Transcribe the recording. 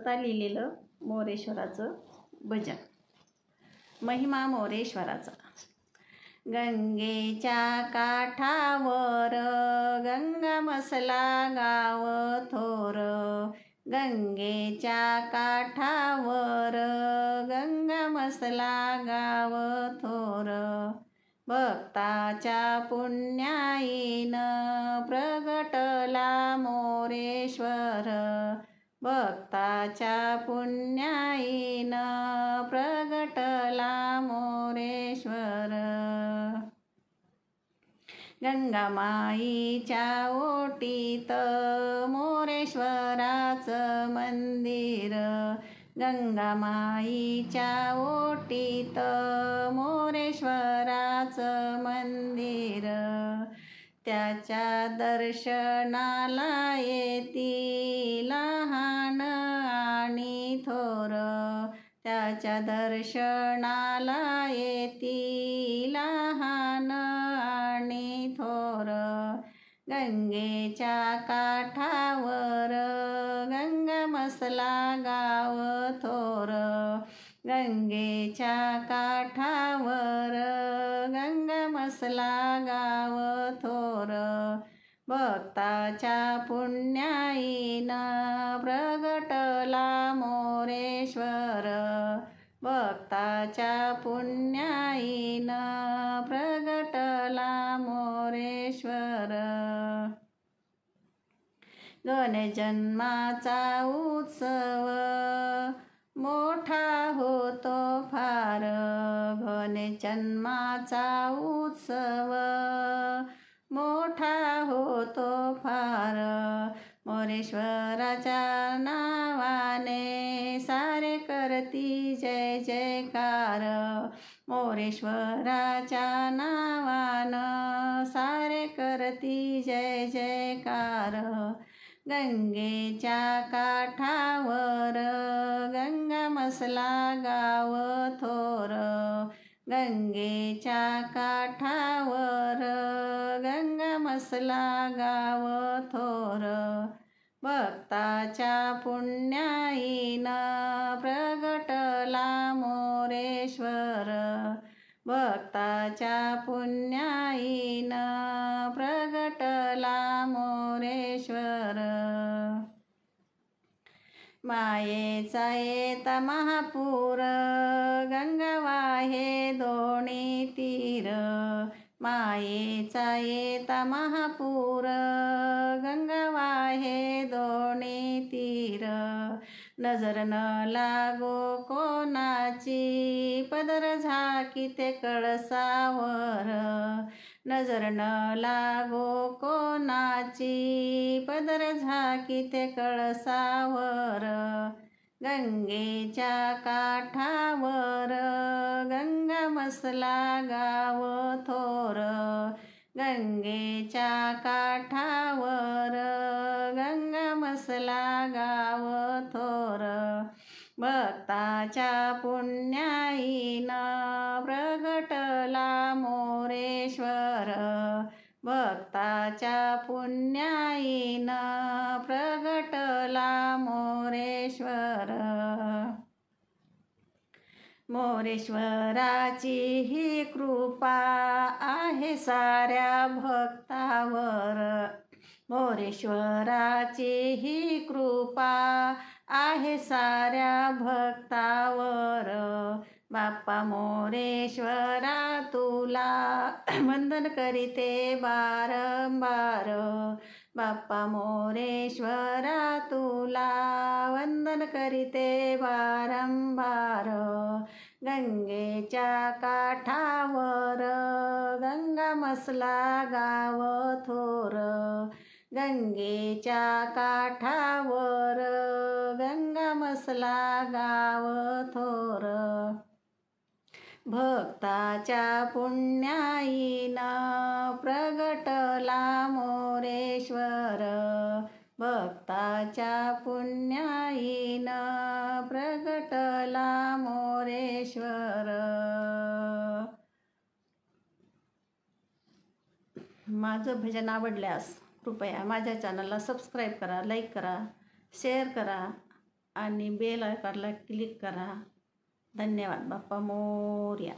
स्वतः लिहिलेलं मोरेश्वराचं भजन. महिमा मोरेश्वराचा. गंगेच्या काठावर गंगा मसला गाव थोर. गंगेच्या काठावर गंगा मसला गाव थोर. भक्ताच्या पुण्याईनं प्रगटला मोरेश्वर. भक्ताच्या पुण्याईनं प्रगटला मोरेश्वर. गंगामाईच्या ओटीत मोरेश्वराचं मंदिर. गंगामाईच्या ओटीत मोरेश्वराचं मंदिर. त्याच्या दर्शनाला येती लहान आणि थोर. त्याच्या दर्शनाला येती लहान आणि थोर. गंगेच्या काठावर गंगा मसला गाव थोर. गंगेच्या काठावर गंगा मसला गाव थोर. भक्ताच्या पुण्याईनं प्रगटला मोरेश्वर. भक्ताच्या पुण्याईनं प्रगटला मोरेश्वर. गणजन्माचा उत्सव मोठा होतो फार. गणजन्माचा उत्सव मोठा होतो फार. मोरेश्वराच्या नावाने सारे करती जय जयकार. मोरेश्वराच्या नावानं सारे करती जय जयकार. गंगेच्या काठावर गंगा मसला गाव थोर. गंगेच्या काठावर गंगा मसला गाव थोर. भक्ताच्या पुण्याईनं प्रगटला मोरेश्वर. भक्ताच्या पुण्याईनं प्रगटला मोरेश्वर. मायेचा येता महापूर गंगा वाहे दोन्ही तीर. मायेचा येता महापूर गंगा वाहे दोन्ही तीर. नजर न लागो कोणाची पदर झाकीते कळसावर. नजर न लागो कोणाची पदर झाकीते कळसावर. गंगेच्या काठावर गंगा मसला गाव थोर. गंगेच्या काठावर गंगा मसला गाव थोर. भक्ताच्या पुण्याईनं प्रगटला मोरेश्वर. भक्ताच्या पुण्याईनं प्रगटला मोरेश्वर. मोरेश्वराची ही कृपा आहे साऱ्या भक्तावर. मोरेश्वराची ही कृपा आहे साऱ्या भक्तावर. बाप्पा मोरेश्वरा तुला वंदन करीते बारंबार. बाप्पा मोरेश्वरा तुला वंदन करीते बारंबार. गंगेच्या काठावर गंगा मसला गाव थोर. गंगेच्या काठावर गंगा मसला गाव थोर. भक्ताच्या पुण्याईनं प्रगटला मोरेश्वर. भक्ताच्या पुण्याईनं प्रगटला मोरेश्वर. माझं भजन आवडल्यास कृपया माझ्या चॅनलला सबस्क्राईब करा, लाईक करा, शेअर करा आणि बेल आयकॉनला क्लिक करा. धन्यवाद. बाप्पा मोरया.